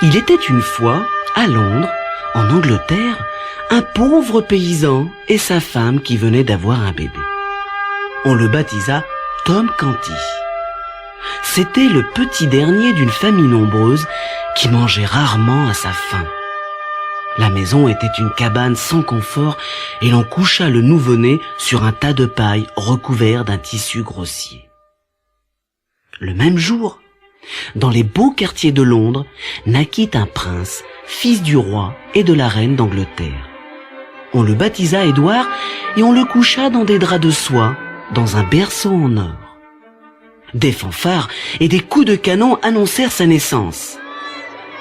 Il était une fois, à Londres, en Angleterre, un pauvre paysan et sa femme qui venaient d'avoir un bébé. On le baptisa Tom Canty. C'était le petit dernier d'une famille nombreuse qui mangeait rarement à sa faim. La maison était une cabane sans confort et l'on coucha le nouveau-né sur un tas de paille recouvert d'un tissu grossier. Le même jour, dans les beaux quartiers de Londres, naquit un prince, fils du roi et de la reine d'Angleterre. On le baptisa Édouard et on le coucha dans des draps de soie, dans un berceau en or. Des fanfares et des coups de canon annoncèrent sa naissance.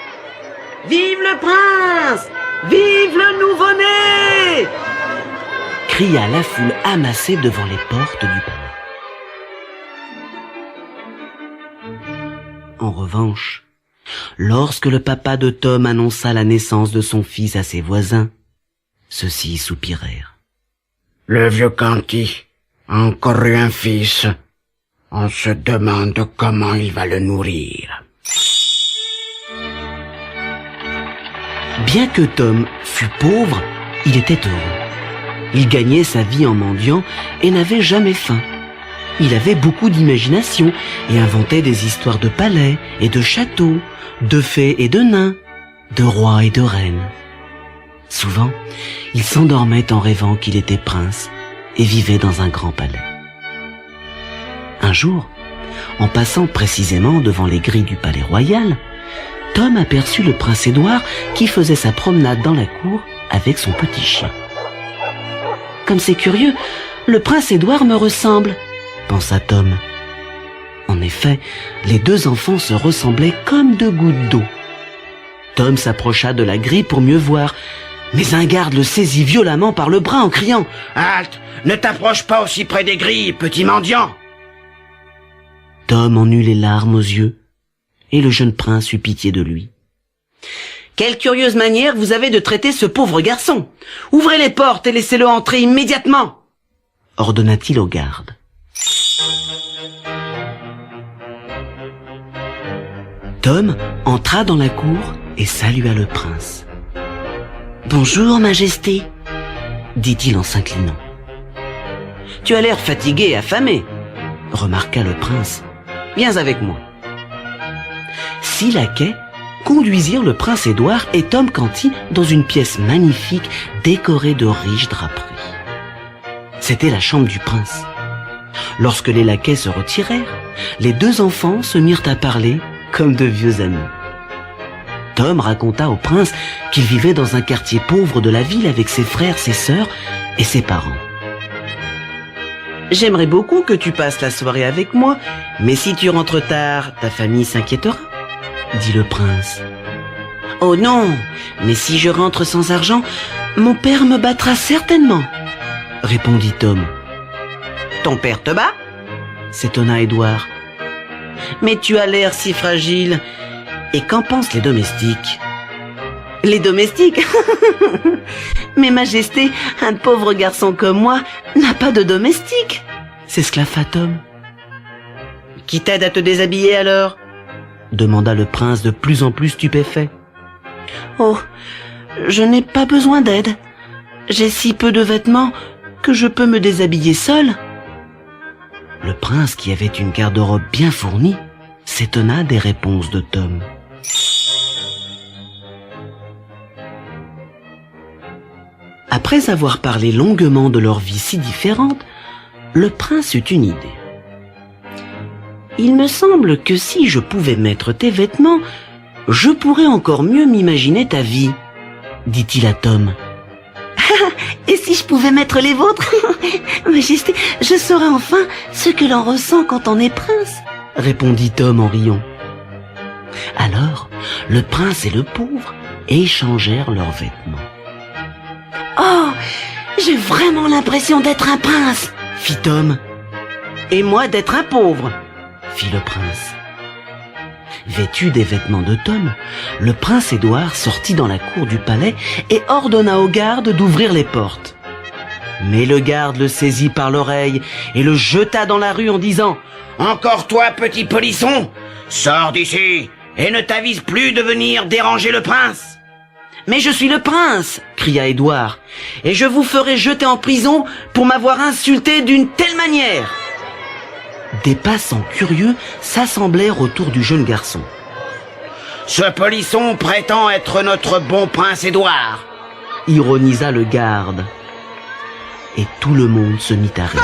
« Vive le prince! Vive le nouveau-né !» cria la foule amassée devant les portes du palais. En revanche, lorsque le papa de Tom annonça la naissance de son fils à ses voisins, ceux-ci soupirèrent. « Le vieux Canty a encore eu un fils. On se demande comment il va le nourrir. » Bien que Tom fût pauvre, il était heureux. Il gagnait sa vie en mendiant et n'avait jamais faim. Il avait beaucoup d'imagination et inventait des histoires de palais et de châteaux, de fées et de nains, de rois et de reines. Souvent, il s'endormait en rêvant qu'il était prince et vivait dans un grand palais. Un jour, en passant précisément devant les grilles du palais royal, Tom aperçut le prince Édouard qui faisait sa promenade dans la cour avec son petit chien. « Comme c'est curieux, le prince Édouard me ressemble », pensa Tom. En effet, les deux enfants se ressemblaient comme deux gouttes d'eau. Tom s'approcha de la grille pour mieux voir, mais un garde le saisit violemment par le bras en criant « Halte! Ne t'approche pas aussi près des grilles, petit mendiant !» Tom en eut les larmes aux yeux, et le jeune prince eut pitié de lui. « Quelle curieuse manière vous avez de traiter ce pauvre garçon! Ouvrez les portes et laissez-le entrer immédiatement !» ordonna-t-il au garde. Tom entra dans la cour et salua le prince. « Bonjour, Majesté, » dit-il en s'inclinant. « Tu as l'air fatigué et affamé, » remarqua le prince. « Viens avec moi. » 6 laquais conduisirent le prince Édouard et Tom Canty dans une pièce magnifique décorée de riches draperies. C'était la chambre du prince. Lorsque les laquais se retirèrent, les deux enfants se mirent à parler comme de vieux amis. Tom raconta au prince qu'il vivait dans un quartier pauvre de la ville avec ses frères, ses sœurs et ses parents. « J'aimerais beaucoup que tu passes la soirée avec moi, mais si tu rentres tard, ta famille s'inquiétera, » dit le prince. « Oh non, mais si je rentre sans argent, mon père me battra certainement, » répondit Tom. « Ton père te bat ?» s'étonna Édouard. « Mais tu as l'air si fragile. Et qu'en pensent les domestiques ?»« Les domestiques ? Mais Majesté, un pauvre garçon comme moi n'a pas de domestique !» s'esclaffa Tom. « Qui t'aide à te déshabiller alors ?» demanda le prince de plus en plus stupéfait. « Oh, je n'ai pas besoin d'aide. J'ai si peu de vêtements que je peux me déshabiller seul. » Le prince, qui avait une garde-robe bien fournie, s'étonna des réponses de Tom. Après avoir parlé longuement de leur vie si différente, le prince eut une idée. « Il me semble que si je pouvais mettre tes vêtements, je pourrais encore mieux m'imaginer ta vie, » dit-il à Tom. « Et si je pouvais mettre les vôtres, Majesté, je saurais enfin ce que l'on ressent quand on est prince, » répondit Tom en riant. Alors, le prince et le pauvre échangèrent leurs vêtements. « Oh, j'ai vraiment l'impression d'être un prince, » fit Tom. « Et moi d'être un pauvre, » fit le prince. Vêtu des vêtements de Tom, le prince Édouard sortit dans la cour du palais et ordonna au garde d'ouvrir les portes. Mais le garde le saisit par l'oreille et le jeta dans la rue en disant « Encore toi, petit polisson, sors d'ici et ne t'avise plus de venir déranger le prince. Mais je suis le prince, cria Édouard, et je vous ferai jeter en prison pour m'avoir insulté d'une telle manière. Des passants curieux s'assemblèrent autour du jeune garçon. Ce polisson prétend être notre bon prince Édouard, ironisa le garde. Et tout le monde se mit à rire.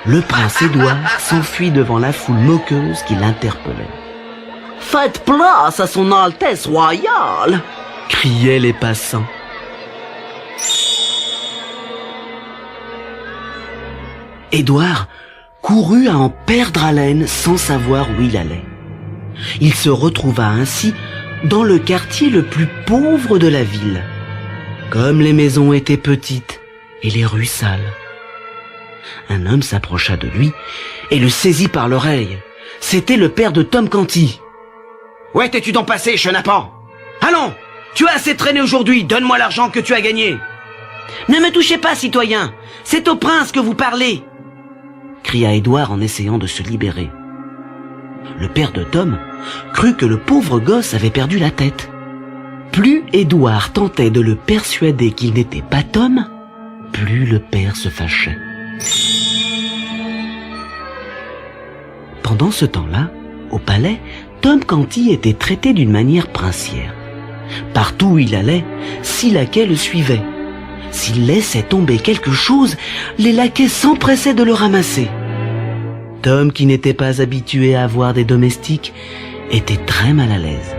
Le prince Édouard s'enfuit devant la foule moqueuse qui l'interpellait. « Faites place à son Altesse royale !» criaient les passants. Édouard courut à en perdre haleine sans savoir où il allait. Il se retrouva ainsi dans le quartier le plus pauvre de la ville. Comme les maisons étaient petites et les rues sales. Un homme s'approcha de lui et le saisit par l'oreille. C'était le père de Tom Canty. « Où étais-tu donc passé, chenapan? Allons, tu as assez traîné aujourd'hui, donne-moi l'argent que tu as gagné. »« Ne me touchez pas, citoyen, c'est au prince que vous parlez !» cria Édouard en essayant de se libérer. Le père de Tom crut que le pauvre gosse avait perdu la tête. Plus Édouard tentait de le persuader qu'il n'était pas Tom, plus le père se fâchait. Pendant ce temps-là, au palais, Tom Canty était traité d'une manière princière. Partout où il allait, 6 laquais le suivaient. S'il laissait tomber quelque chose, les laquais s'empressaient de le ramasser. Tom, qui n'était pas habitué à avoir des domestiques, était très mal à l'aise.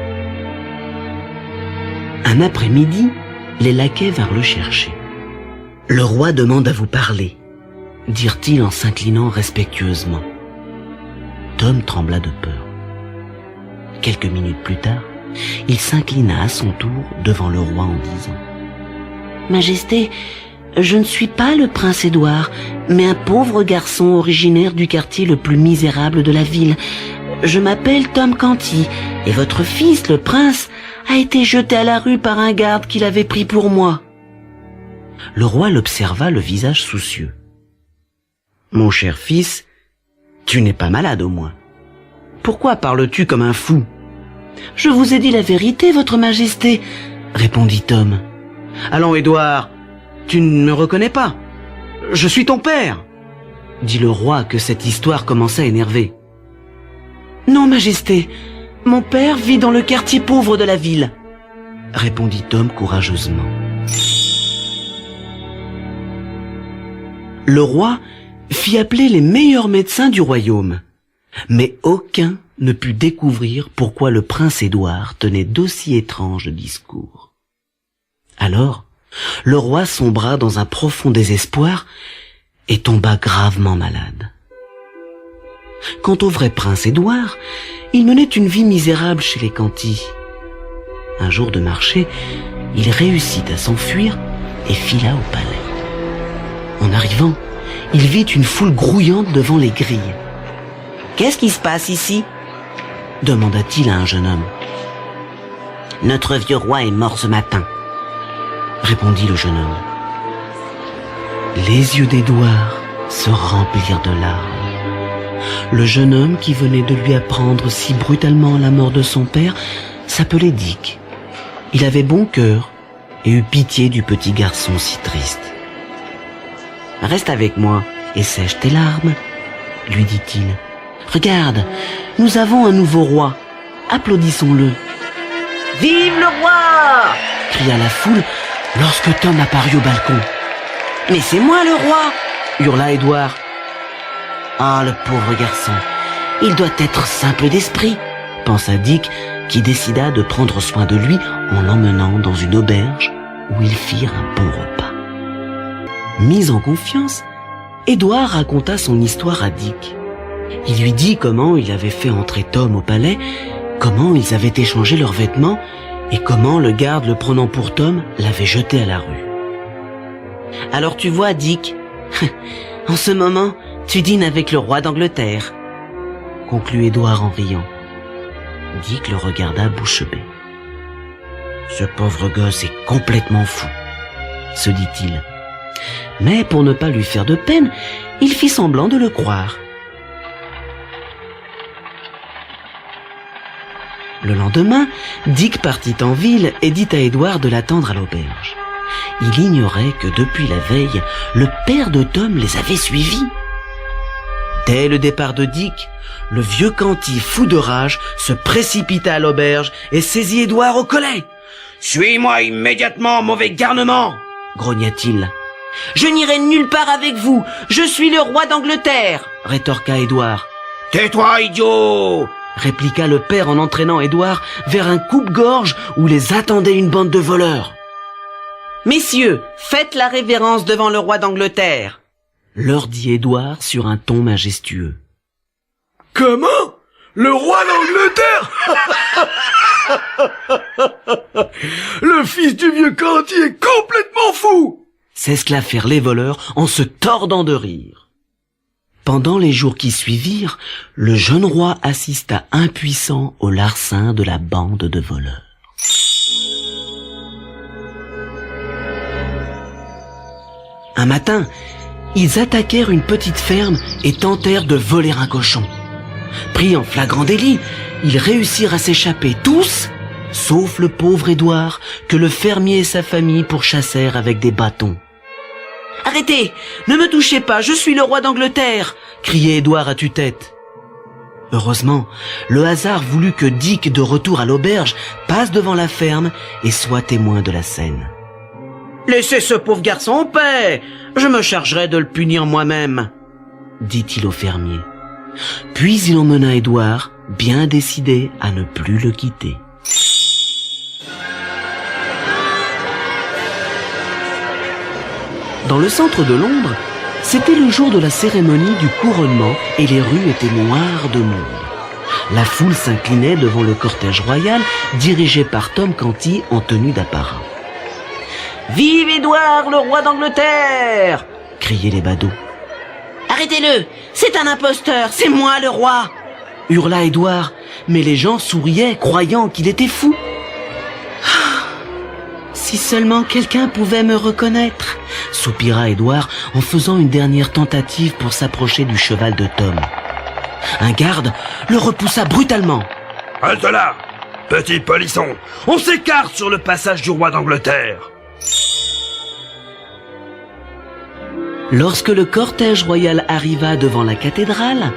Un après-midi, les laquais vinrent le chercher. « Le roi demande à vous parler », dirent-ils en s'inclinant respectueusement. Tom trembla de peur. Quelques minutes plus tard, il s'inclina à son tour devant le roi en disant « Majesté, je ne suis pas le prince Édouard, mais un pauvre garçon originaire du quartier le plus misérable de la ville. Je m'appelle Tom Canty, et votre fils, le prince, a été jeté à la rue par un garde qu'il avait pris pour moi. » Le roi l'observa, le visage soucieux. « Mon cher fils, tu n'es pas malade au moins. Pourquoi parles-tu comme un fou ?»« Je vous ai dit la vérité, votre majesté, » répondit Tom. « Allons, Édouard, tu ne me reconnais pas. Je suis ton père, » dit le roi que cette histoire commençait à énerver. « Non, majesté, mon père vit dans le quartier pauvre de la ville, » répondit Tom courageusement. Le roi fit appeler les meilleurs médecins du royaume, mais aucun ne put découvrir pourquoi le prince Édouard tenait d'aussi étranges discours. Alors, le roi sombra dans un profond désespoir et tomba gravement malade. Quant au vrai prince Édouard, il menait une vie misérable chez les Canty. Un jour de marché, il réussit à s'enfuir et fila au palais. En arrivant, il vit une foule grouillante devant les grilles. « Qu'est-ce qui se passe ici ?» demanda-t-il à un jeune homme. « Notre vieux roi est mort ce matin, » répondit le jeune homme. Les yeux d'Édouard se remplirent de larmes. Le jeune homme qui venait de lui apprendre si brutalement la mort de son père s'appelait Dick. Il avait bon cœur et eut pitié du petit garçon si triste. « Reste avec moi et sèche tes larmes, » lui dit-il. « Regarde, nous avons un nouveau roi. Applaudissons-le. »« Vive le roi !» cria la foule lorsque Tom apparut au balcon. « Mais c'est moi le roi !» hurla Édouard. « Ah, le pauvre garçon, il doit être simple d'esprit, » pensa Dick, qui décida de prendre soin de lui en l'emmenant dans une auberge où ils firent un bon repas. Mis en confiance, Édouard raconta son histoire à Dick. Il lui dit comment il avait fait entrer Tom au palais, comment ils avaient échangé leurs vêtements et comment le garde, le prenant pour Tom, l'avait jeté à la rue. « Alors tu vois, Dick, en ce moment, tu dînes avec le roi d'Angleterre, » conclut Édouard en riant. Dick le regarda bouche bée. « Ce pauvre gosse est complètement fou, » se dit-il. Mais pour ne pas lui faire de peine, il fit semblant de le croire. Le lendemain, Dick partit en ville et dit à Édouard de l'attendre à l'auberge. Il ignorait que depuis la veille, le père de Tom les avait suivis. Dès le départ de Dick, le vieux Canty, fou de rage, se précipita à l'auberge et saisit Édouard au collet. « Suis-moi immédiatement, mauvais garnement !» grogna-t-il. « Je n'irai nulle part avec vous, je suis le roi d'Angleterre !» rétorqua Édouard. « Tais-toi, idiot !» répliqua le père en entraînant Édouard vers un coupe-gorge où les attendait une bande de voleurs. « Messieurs, faites la révérence devant le roi d'Angleterre !» leur dit Édouard sur un ton majestueux. « Comment ? Le roi d'Angleterre ? Le fils du vieux Canty est complètement fou !» s'esclaffèrent les voleurs en se tordant de rire. Pendant les jours qui suivirent, le jeune roi assista impuissant au larcin de la bande de voleurs. Un matin, ils attaquèrent une petite ferme et tentèrent de voler un cochon. Pris en flagrant délit, ils réussirent à s'échapper tous, sauf le pauvre Édouard, que le fermier et sa famille pourchassèrent avec des bâtons. « Arrêtez! Ne me touchez pas, je suis le roi d'Angleterre !» criait Édouard à tue-tête. Heureusement, le hasard voulut que Dick, de retour à l'auberge, passe devant la ferme et soit témoin de la scène. « Laissez ce pauvre garçon en paix! Je me chargerai de le punir moi-même !» dit-il au fermier. Puis il emmena Édouard, bien décidé à ne plus le quitter. Dans le centre de Londres, c'était le jour de la cérémonie du couronnement et les rues étaient noires de monde. La foule s'inclinait devant le cortège royal dirigé par Tom Canty en tenue d'apparat. « Vive Édouard, le roi d'Angleterre !» criaient les badauds. « Arrêtez-le, c'est un imposteur, c'est moi le roi !» hurla Édouard, mais les gens souriaient, croyant qu'il était fou. « Si seulement quelqu'un pouvait me reconnaître !» soupira Édouard en faisant une dernière tentative pour s'approcher du cheval de Tom. Un garde le repoussa brutalement. « Halte là, petit polisson, on s'écarte sur le passage du roi d'Angleterre !» Lorsque le cortège royal arriva devant la cathédrale,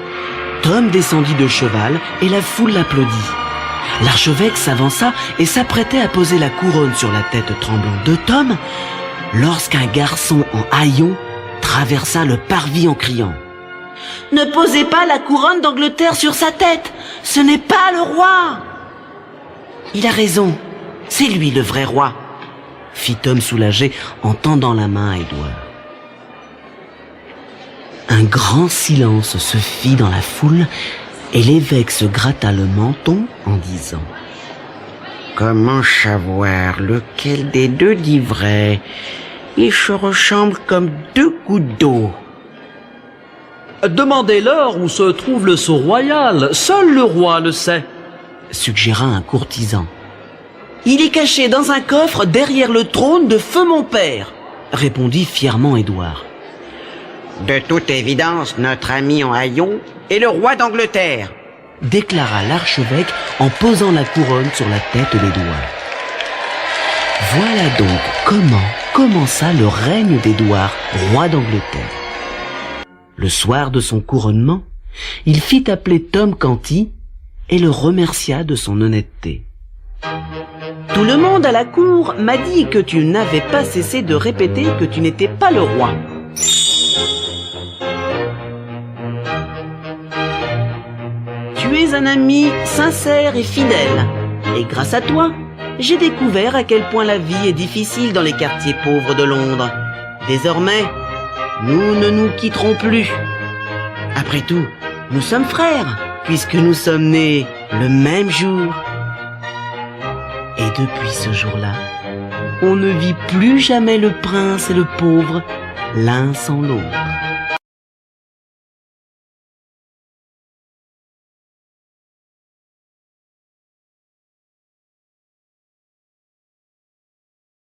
Tom descendit de cheval et la foule l'applaudit. L'archevêque s'avança et s'apprêtait à poser la couronne sur la tête tremblante de Tom lorsqu'un garçon en haillons traversa le parvis en criant « Ne posez pas la couronne d'Angleterre sur sa tête, ce n'est pas le roi !»« Il a raison, c'est lui le vrai roi !» fit Tom soulagé en tendant la main à Édouard. Un grand silence se fit dans la foule et l'évêque se gratta le menton en disant « Comment savoir lequel des deux dit vrai? Ils se ressemblent comme deux gouttes d'eau. » Demandez-leur où se trouve le sceau royal, seul le roi le sait, suggéra un courtisan. « Il est caché dans un coffre derrière le trône de feu mon père, répondit fièrement Édouard. De toute évidence, notre ami en haillons est le roi d'Angleterre, déclara l'archevêque en posant la couronne sur la tête d'Édouard. Voilà donc comment commença le règne d'Édouard, roi d'Angleterre. Le soir de son couronnement, il fit appeler Tom Canty et le remercia de son honnêteté. « Tout le monde à la cour m'a dit que tu n'avais pas cessé de répéter que tu n'étais pas le roi. » Tu es un ami sincère et fidèle, et grâce à toi, j'ai découvert à quel point la vie est difficile dans les quartiers pauvres de Londres. Désormais, nous ne nous quitterons plus. Après tout, nous sommes frères, puisque nous sommes nés le même jour. Et depuis ce jour-là, on ne vit plus jamais le prince et le pauvre l'un sans l'autre.